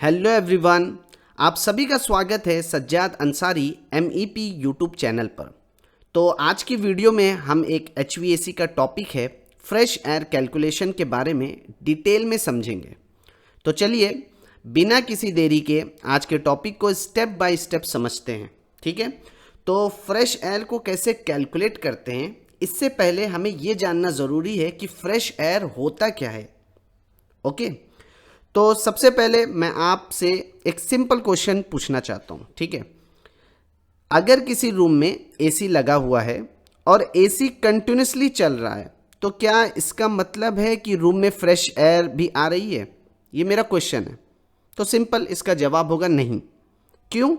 Hello everyone, आप सभी का स्वागत है Sajjad Ansari MEP YouTube channel पर। तो आज की वीडियो में हम एक HVAC का टॉपिक है फ्रेश एयर कैलकुलेशन के बारे में डिटेल में समझेंगे। तो चलिए बिना किसी देरी के आज के टॉपिक को स्टेप बाय स्टेप समझते हैं। ठीक है, तो फ्रेश एयर को कैसे कैलकुलेट करते हैं, इससे पहले हमें ये जानना ज़रूरी है कि फ्रेश एयर होता क्या है। ओके, तो सबसे पहले मैं आपसे एक सिंपल क्वेश्चन पूछना चाहता हूँ। ठीक है, अगर किसी रूम में AC लगा हुआ है और AC कंटिन्यूसली चल रहा है तो क्या इसका मतलब है कि रूम में फ्रेश एयर भी आ रही है? ये मेरा क्वेश्चन है। तो सिंपल इसका जवाब होगा नहीं। क्यों?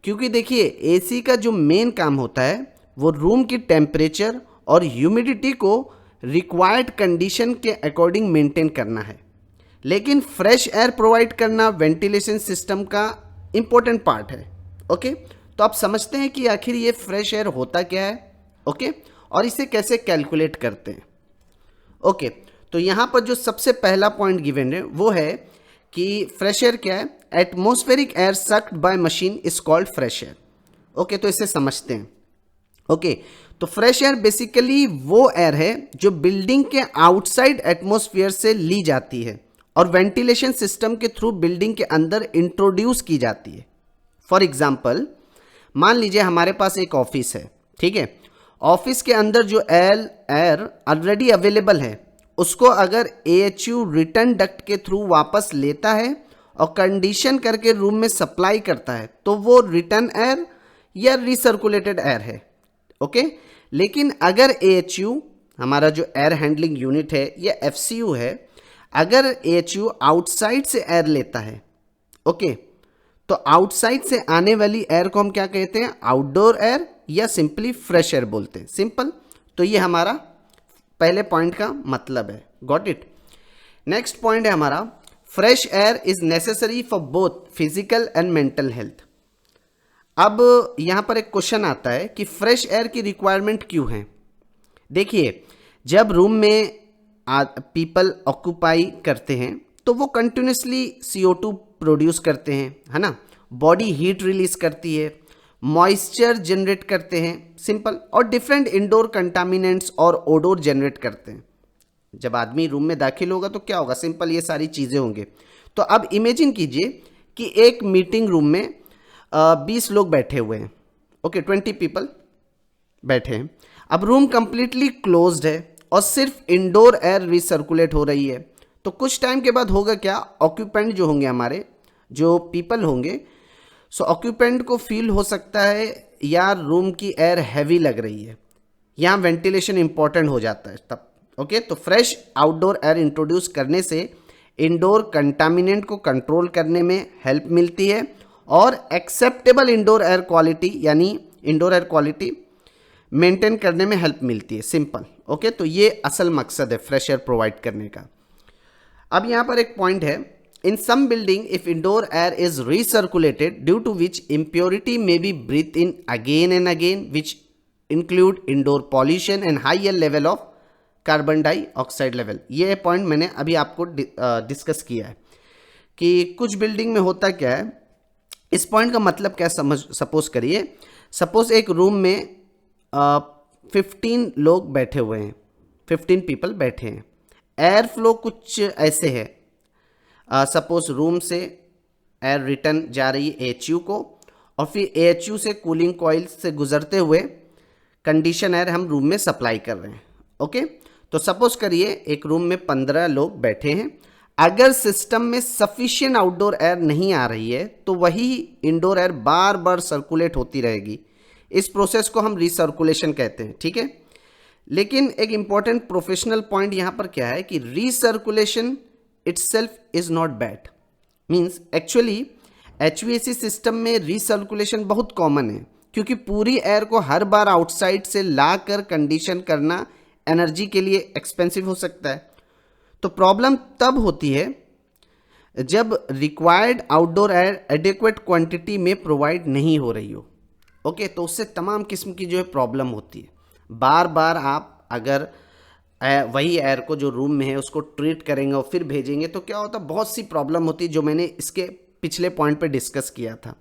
क्योंकि देखिए AC का जो मेन काम होता है वो रूम की टेम्परेचर और ह्यूमिडिटी को रिक्वायर्ड कंडीशन के अकॉर्डिंग मेंटेन करना है, लेकिन फ्रेश एयर प्रोवाइड करना वेंटिलेशन सिस्टम का इम्पोर्टेंट पार्ट है। ओके, तो आप समझते हैं कि आखिर ये फ्रेश एयर होता क्या है। ओके, और इसे कैसे कैलकुलेट करते हैं। ओके, तो यहाँ पर जो सबसे पहला पॉइंट गिवन है वो है कि फ्रेश एयर क्या है। Atmospheric air sucked by machine is called fresh air. Okay, तो इसे समझते हैं। ओके, तो फ्रेश एयर बेसिकली वो एयर है जो बिल्डिंग के आउटसाइड एटमॉस्फेयर से ली जाती है और वेंटिलेशन सिस्टम के थ्रू बिल्डिंग के अंदर इंट्रोड्यूस की जाती है। फॉर एग्जाम्पल, मान लीजिए हमारे पास एक ऑफिस है। ठीक है, ऑफिस के अंदर जो एयर ऑलरेडी अवेलेबल है उसको अगर AHU रिटर्न डक्ट के थ्रू वापस लेता है और कंडीशन करके रूम में सप्लाई करता है तो वो रिटर्न एयर या रिसर्कुलेटेड एयर है। ओके, लेकिन अगर AHU हमारा जो एयर हैंडलिंग यूनिट है या FCU है, अगर AHU आउटसाइड से एयर लेता है, ओके, तो आउटसाइड से आने वाली एयर को हम क्या कहते हैं? आउटडोर एयर या सिंपली फ्रेश एयर बोलते हैं। सिंपल। तो ये हमारा पहले पॉइंट का मतलब है। Got it. नेक्स्ट पॉइंट है हमारा, fresh air is necessary for both physical and mental health. अब यहां पर एक क्वेश्चन आता है कि फ्रेश एयर की रिक्वायरमेंट क्यों है। देखिए, जब रूम में पीपल ऑक्यूपाई करते हैं तो वो कंटिन्यूसली CO2 प्रोड्यूस करते हैं, है ना। बॉडी हीट रिलीज करती है, मॉइस्चर जनरेट करते हैं, सिंपल, और डिफरेंट इंडोर कंटामिनेंट्स और ओडोर जनरेट करते हैं। जब आदमी रूम में दाखिल होगा तो क्या होगा? सिंपल, ये सारी चीज़ें होंगे। तो अब इमेजिन कीजिए कि एक मीटिंग रूम में 20 लोग बैठे हुए हैं। ओके, 20 पीपल बैठे हैं। अब रूम कंप्लीटली क्लोज्ड है और सिर्फ इंडोर एयर रिसर्कुलेट हो रही है। तो कुछ टाइम के बाद होगा क्या? ऑक्यूपेंट जो होंगे, हमारे जो पीपल होंगे, सो ऑक्यूपेंट को फील हो सकता है यार रूम की एयर हैवी लग रही है। यहाँ वेंटिलेशन इंपॉर्टेंट हो जाता है तब। ओके, तो फ्रेश आउटडोर एयर इंट्रोड्यूस करने से इंडोर कंटामिनेंट को कंट्रोल करने में हेल्प मिलती है और एक्सेप्टेबल इंडोर एयर क्वालिटी यानी इंडोर एयर क्वालिटी मेंटेन करने में हेल्प मिलती है। सिंपल। ओके, तो ये असल मकसद है फ्रेश एयर प्रोवाइड करने का। अब यहाँ पर एक पॉइंट है, in some building if indoor air is recirculated due to which impurity may be breath in again and again which include indoor pollution and higher level of carbon dioxide level. ये point मैंने अभी आपको discuss किया है कि कुछ building में होता क्या है। इस पॉइंट का मतलब क्या सपोज करिए, सपोज एक रूम में 15 लोग बैठे हुए हैं, 15 पीपल बैठे हैं। एयर फ्लो कुछ ऐसे है, सपोज रूम से एयर रिटर्न जा रही है AHU को और फिर AHU से कूलिंग कॉइल से गुजरते हुए कंडीशन एयर हम रूम में सप्लाई कर रहे हैं। ओके, तो सपोज करिए एक रूम में 15 लोग बैठे हैं। अगर सिस्टम में सफिशिएंट आउटडोर एयर नहीं आ रही है तो वही इंडोर एयर बार बार सर्कुलेट होती रहेगी। इस प्रोसेस को हम रिसर्कुलेशन कहते हैं। ठीक है, लेकिन एक इंपॉर्टेंट प्रोफेशनल पॉइंट यहाँ पर क्या है कि recirculation itself is not bad. Means actually HVAC system में रिसर्कुलेशन बहुत कॉमन है, क्योंकि पूरी एयर को हर बार आउटसाइड से ला कर कंडीशन करना एनर्जी के लिए एक्सपेंसिव हो सकता है। तो प्रॉब्लम तब होती है जब required outdoor air adequate quantity में प्रोवाइड नहीं हो रही हो। ओके, तो उससे तमाम किस्म की जो है प्रॉब्लम होती है। बार बार आप अगर वही एयर को जो रूम में है उसको ट्रीट करेंगे और फिर भेजेंगे तो क्या होता है, बहुत सी प्रॉब्लम होती है जो मैंने इसके पिछले पॉइंट पे डिस्कस किया था।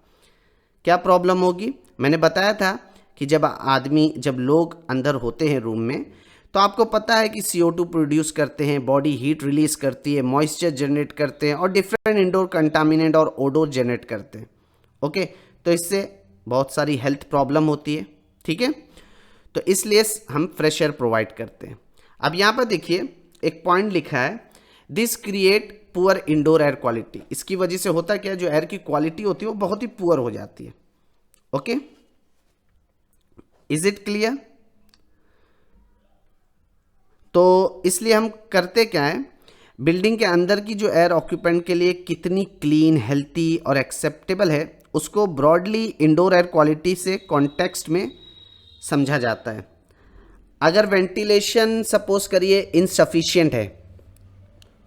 क्या प्रॉब्लम होगी? मैंने बताया था कि जब लोग अंदर होते हैं रूम में, तो आपको पता है कि CO2 प्रोड्यूस करते हैं, बॉडी हीट रिलीज करती है, मॉइस्चर जनरेट करते हैं और डिफरेंट इंडोर कंटामिनेंट और ओडोर जनरेट करते हैं। ओके, तो इससे बहुत सारी हेल्थ प्रॉब्लम होती है। ठीक है, तो इसलिए हम फ्रेश एयर प्रोवाइड करते हैं। अब यहाँ पर देखिए एक पॉइंट लिखा है, this create poor indoor air quality. इसकी वजह से होता क्या है, जो एयर की क्वालिटी होती है वो बहुत ही पुअर हो जाती है। Okay, is it clear? तो इसलिए हम करते क्या है, बिल्डिंग के अंदर की जो एयर ऑक्यूपेंट के लिए कितनी क्लीन, हेल्थी और एक्सेप्टेबल है, उसको ब्रॉडली इंडोर एयर क्वालिटी से कॉन्टेक्स्ट में समझा जाता है। अगर वेंटिलेशन सपोज करिए इनसफिशिएंट है,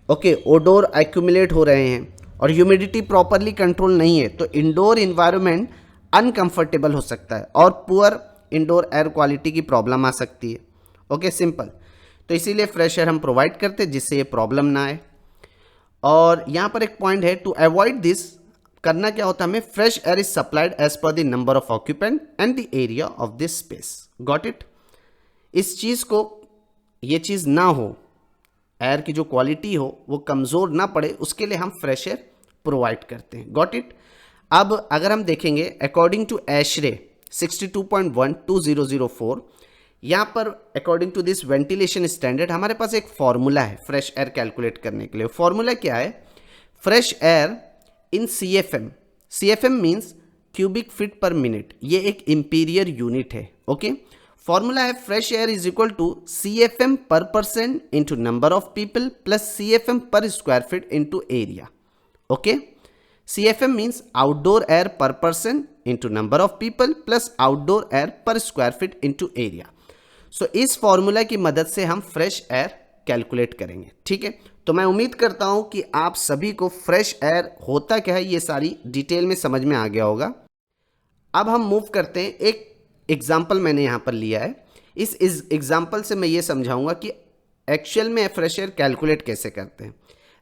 ओके, ओडोर एक्यूमुलेट हो रहे हैं और ह्यूमिडिटी प्रॉपरली कंट्रोल नहीं है, तो इंडोर इन्वायरमेंट अनकंफर्टेबल हो सकता है और पुअर इंडोर एयर क्वालिटी की प्रॉब्लम आ सकती है। Okay, simple. तो इसीलिए फ्रेश एयर हम प्रोवाइड करते हैं जिससे ये प्रॉब्लम ना आए। और यहाँ पर एक पॉइंट है, टू अवॉइड दिस करना क्या होता है हमें, fresh air is supplied as per the number of occupant and the area of this space. Got it? इस चीज़ को, ये चीज़ ना हो, एयर की जो क्वालिटी हो वो कमज़ोर ना पड़े, उसके लिए हम फ्रेश एयर प्रोवाइड करते हैं। Got it? अब अगर हम देखेंगे अकॉर्डिंग टू एशरे 62.12004, यहाँ पर according to this ventilation standard हमारे पास एक फॉर्मूला है फ्रेश एयर कैलकुलेट करने के लिए। फॉर्मूला क्या है? Fresh air in CFM means cubic feet per minute. ये एक इंपीरियर यूनिट है। ओके, फॉर्मूला है fresh air is equal to CFM per person into number of people plus CFM per square feet into area. Okay, CFM means outdoor air per person into number of people plus outdoor air per square feet into area. So इस formula की मदद से हम fresh air calculate करेंगे। ठीक है, तो मैं उम्मीद करता हूं कि आप सभी को फ्रेश एयर होता क्या है ये सारी डिटेल में समझ में आ गया होगा। अब हम मूव करते हैं, एक एग्जाम्पल मैंने यहाँ पर लिया है। इस एग्जाम्पल से मैं ये समझाऊंगा कि एक्चुअल में फ्रेश एयर कैलकुलेट कैसे करते हैं।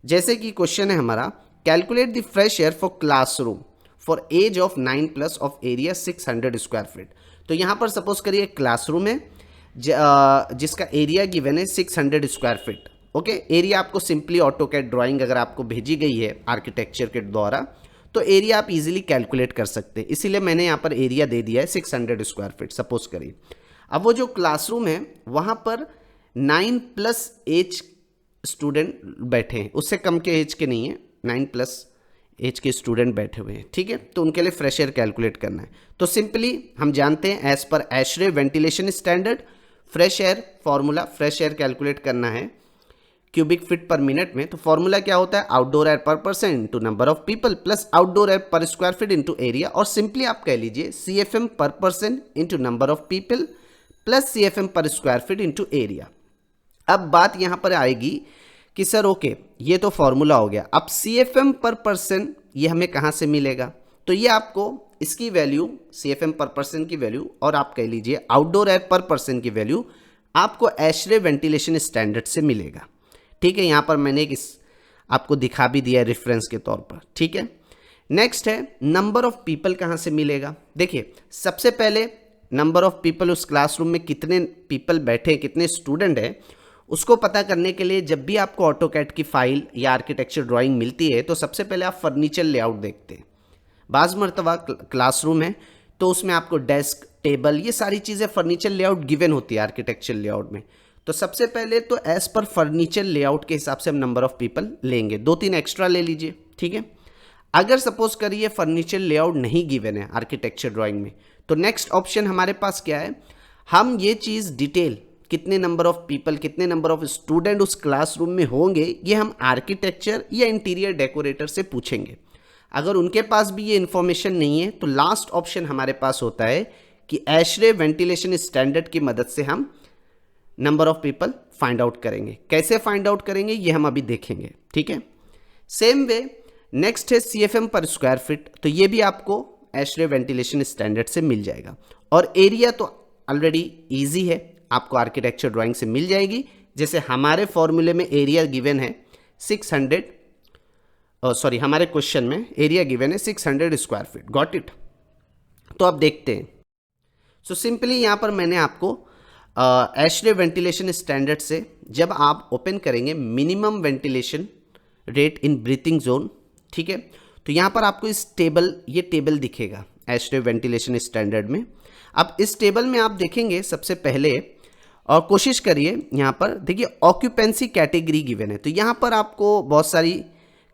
जैसे कि क्वेश्चन है हमारा, calculate the fresh air for classroom for age of 9+ of area 600 square feet. तो यहाँ पर सपोज करिए क्लासरूम है जिसका एरिया गिवन है 600 स्क्वायर फीट। ओके, एरिया आपको सिंपली ऑटोकैड ड्राइंग अगर आपको भेजी गई है आर्किटेक्चर के द्वारा, तो एरिया आप इजीली कैलकुलेट कर सकते हैं। इसीलिए मैंने यहाँ पर एरिया दे दिया है 600 स्क्वायर फीट सपोज करिए। अब वो जो क्लासरूम है वहाँ पर 9+ एज स्टूडेंट बैठे हैं, उससे कम के एज के नहीं है, 9+ एज के स्टूडेंट बैठे हुए हैं। ठीक है, तो उनके लिए फ्रेश एयर कैलकुलेट करना है। तो सिंपली हम जानते हैं as per ASHRAE ventilation standard fresh air formula, fresh air calculate करना है क्यूबिक फीट पर मिनट में। तो फॉर्मूला क्या होता है, outdoor air per person into number of people plus outdoor air per square feet into area, और simply आप कह लीजिए CFM per person into number of people plus CFM per square feet into area. अब बात यहाँ पर आएगी कि सर ओके, ये तो फॉर्मूला हो गया, अब CFM पर पर्सन ये हमें कहाँ से मिलेगा? तो ये आपको इसकी वैल्यू CFM पर पर्सन की वैल्यू और आप कह लीजिए आउटडोर एयर पर पर्सन की वैल्यू आपको एशरे वेंटिलेशन स्टैंडर्ड से मिलेगा। ठीक है, यहाँ पर मैंने आपको दिखा भी दिया रेफरेंस के तौर पर। ठीक है, नेक्स्ट है नंबर ऑफ पीपल कहाँ से मिलेगा? देखिए, सबसे पहले नंबर ऑफ पीपल, उस क्लासरूम में कितने पीपल बैठे, कितने स्टूडेंट हैं, उसको पता करने के लिए जब भी आपको ऑटोकैड की फाइल या आर्किटेक्चर ड्राइंग मिलती है तो सबसे पहले आप फर्नीचर लेआउट देखते हैं। बाज़ मरतबा क्लासरूम है तो उसमें आपको डेस्क, टेबल, ये सारी चीज़ें फर्नीचर लेआउट गिवन होती है आर्किटेक्चर लेआउट में। तो सबसे पहले तो एज पर फर्नीचर लेआउट के हिसाब से हम नंबर ऑफ पीपल लेंगे, 2-3 एक्स्ट्रा ले लीजिए। ठीक है, अगर सपोज करिए फर्नीचर लेआउट नहीं गिवन है आर्किटेक्चर ड्राइंग में, तो नेक्स्ट ऑप्शन हमारे पास क्या है, हम ये चीज़ डिटेल कितने नंबर ऑफ पीपल, कितने नंबर ऑफ स्टूडेंट उस क्लासरूम में होंगे, ये हम आर्किटेक्चर या इंटीरियर डेकोरेटर से पूछेंगे। अगर उनके पास भी ये इन्फॉर्मेशन नहीं है तो लास्ट ऑप्शन हमारे पास होता है कि एशरे वेंटिलेशन स्टैंडर्ड की मदद से हम number of people find out करेंगे। कैसे फाइंड आउट करेंगे ये हम अभी देखेंगे। ठीक है, सेम वे नेक्स्ट है CFM पर स्क्वायर फीट, तो ये भी आपको एशरे वेंटिलेशन स्टैंडर्ड से मिल जाएगा। और एरिया तो ऑलरेडी इजी है, आपको आर्किटेक्चर ड्राइंग से मिल जाएगी। जैसे हमारे फॉर्मूले में एरिया गिवन है 600 सॉरी हमारे क्वेश्चन में एरिया गिवन है 600 स्क्वायर फीट। Got it. तो अब देखते हैं। सो सिंपली यहाँ पर मैंने आपको एशरे वेंटिलेशन स्टैंडर्ड से जब आप ओपन करेंगे minimum ventilation rate in breathing zone, ठीक है, तो यहाँ पर आपको ये टेबल दिखेगा एशरे वेंटिलेशन स्टैंडर्ड में। अब इस टेबल में आप देखेंगे सबसे पहले, और कोशिश करिए यहाँ पर देखिए ऑक्यूपेंसी कैटेगरी गिवन है, तो यहाँ पर आपको बहुत सारी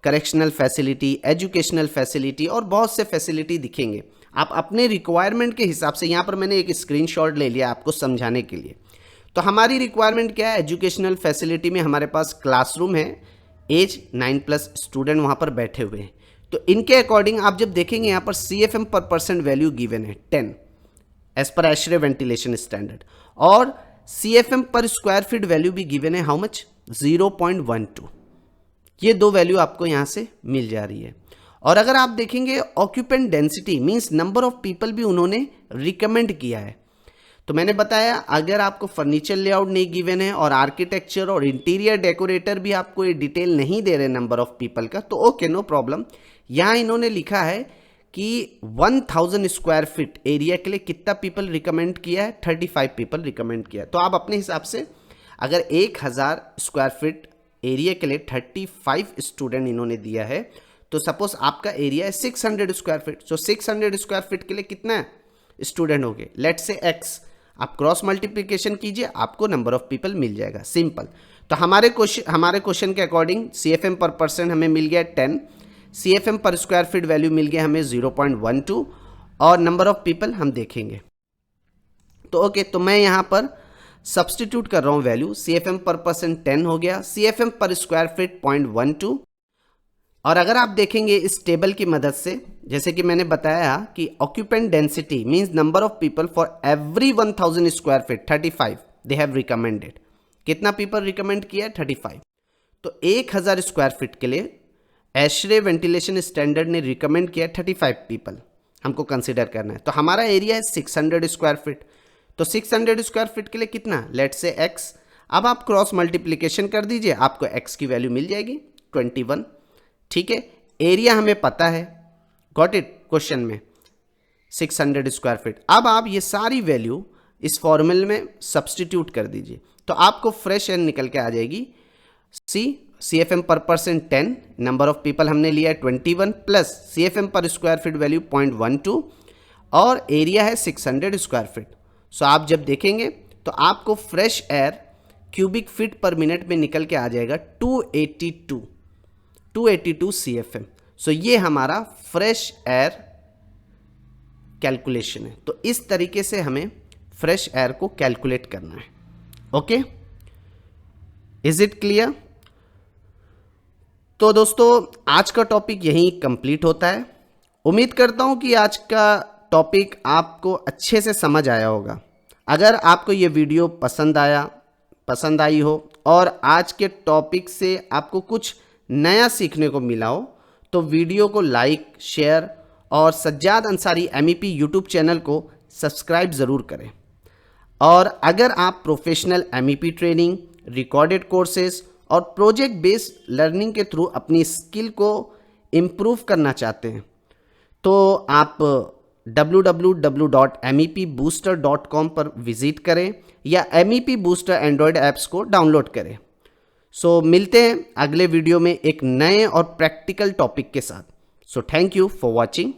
करेक्शनल फैसिलिटी, एजुकेशनल फैसिलिटी और बहुत से फैसिलिटी दिखेंगे। आप अपने रिक्वायरमेंट के हिसाब से, यहाँ पर मैंने एक स्क्रीनशॉट ले लिया आपको समझाने के लिए। तो हमारी रिक्वायरमेंट क्या है, एजुकेशनल फैसिलिटी में हमारे पास क्लासरूम है, एज 9+ स्टूडेंट वहाँ पर बैठे हुए हैं। तो इनके अकॉर्डिंग आप जब देखेंगे यहाँ पर CFM पर परसेंट वैल्यू गिवन है 10 as per ASHRAE ventilation standard, और CFM per square feet value भी गिवन है हाउ मच 0.12। ये दो वैल्यू आपको यहाँ से मिल जा रही है। और अगर आप देखेंगे occupant density means number of people भी उन्होंने रिकमेंड किया है। तो मैंने बताया अगर आपको फर्नीचर लेआउट नहीं गिवन है और आर्किटेक्चर और इंटीरियर डेकोरेटर भी आपको ये डिटेल नहीं दे रहे नंबर ऑफ पीपल का, तो ओके नो प्रॉब्लम। यहाँ इन्होंने लिखा है कि 1000 स्क्वायर फीट एरिया के लिए कितना पीपल रिकमेंड किया है, 35 पीपल रिकमेंड किया है। तो आप अपने हिसाब से अगर 1000 स्क्वायर फीट एरिया के लिए 35 स्टूडेंट इन्होंने दिया है, तो सपोज आपका एरिया है 600 स्क्वायर फीट। सो 600 स्क्वायर फीट के लिए कितना स्टूडेंट हो गए, लेट से x, आप क्रॉस मल्टीप्लिकेशन कीजिए, आपको नंबर ऑफ पीपल मिल जाएगा, सिंपल। तो हमारे क्वेश्चन के अकॉर्डिंग CFM पर परसेंट हमें मिल गया 10, CFM per square feet value मिल गया हमें 0.12, और नंबर ऑफ पीपल हम देखेंगे। तो ओके, तो मैं यहाँ पर सब्सटीट्यूट कर रहा हूँ वैल्यू, CFM पर परसेंट 10 हो गया, CFM पर स्क्वायर फीट 0.12। और अगर आप देखेंगे इस टेबल की मदद से, जैसे कि मैंने बताया कि occupant density means number of people for every 1000 square feet 35 they have recommended. कितना पीपल रिकमेंड किया, 35। तो 1000 स्क्वायर फीट के लिए एशरे वेंटिलेशन स्टैंडर्ड ने रिकमेंड किया 35 पीपल हमको कंसिडर करना है। तो हमारा एरिया है 600 स्क्वायर फीट, तो 600 स्क्वायर फीट के लिए कितना, लेट से x। अब आप क्रॉस मल्टीप्लिकेशन कर दीजिए, आपको x की वैल्यू मिल जाएगी 21, ठीक है। एरिया हमें पता है, गॉट इट, क्वेश्चन में 600 स्क्वायर फीट। अब आप ये सारी वैल्यू इस फॉर्मूले में सब्सटीट्यूट कर दीजिए, तो आपको फ्रेश एन निकल के आ जाएगी। CFM पर परसेंट 10, नंबर ऑफ पीपल हमने लिया है 21, plus CFM per square feet value 0.12, और एरिया है 600 स्क्वायर फीट। सो आप जब देखेंगे तो आपको fresh air cubic feet per minute में निकल के आ जाएगा 282 CFM। सो ये हमारा फ्रेश एयर कैलकुलेशन है। तो इस तरीके से हमें फ्रेश एयर को कैलकुलेट करना है। Okay, is it clear? तो दोस्तों आज का टॉपिक यहीं कंप्लीट होता है। उम्मीद करता हूं कि आज का टॉपिक आपको अच्छे से समझ आया होगा। अगर आपको ये वीडियो पसंद आई हो और आज के टॉपिक से आपको कुछ नया सीखने को मिला हो, तो वीडियो को लाइक, शेयर और Sajjad Ansari MEP YouTube channel को सब्सक्राइब ज़रूर करें। और अगर आप professional MEP training, recorded courses और प्रोजेक्ट बेस्ड लर्निंग के थ्रू अपनी स्किल को इम्प्रूव करना चाहते हैं, तो आप www.mepbooster.com पर विजिट करें या MEP बूस्टर एंड्रॉयड ऐप्स को डाउनलोड करें। सो मिलते हैं अगले वीडियो में एक नए और प्रैक्टिकल टॉपिक के साथ। So thank you for watching.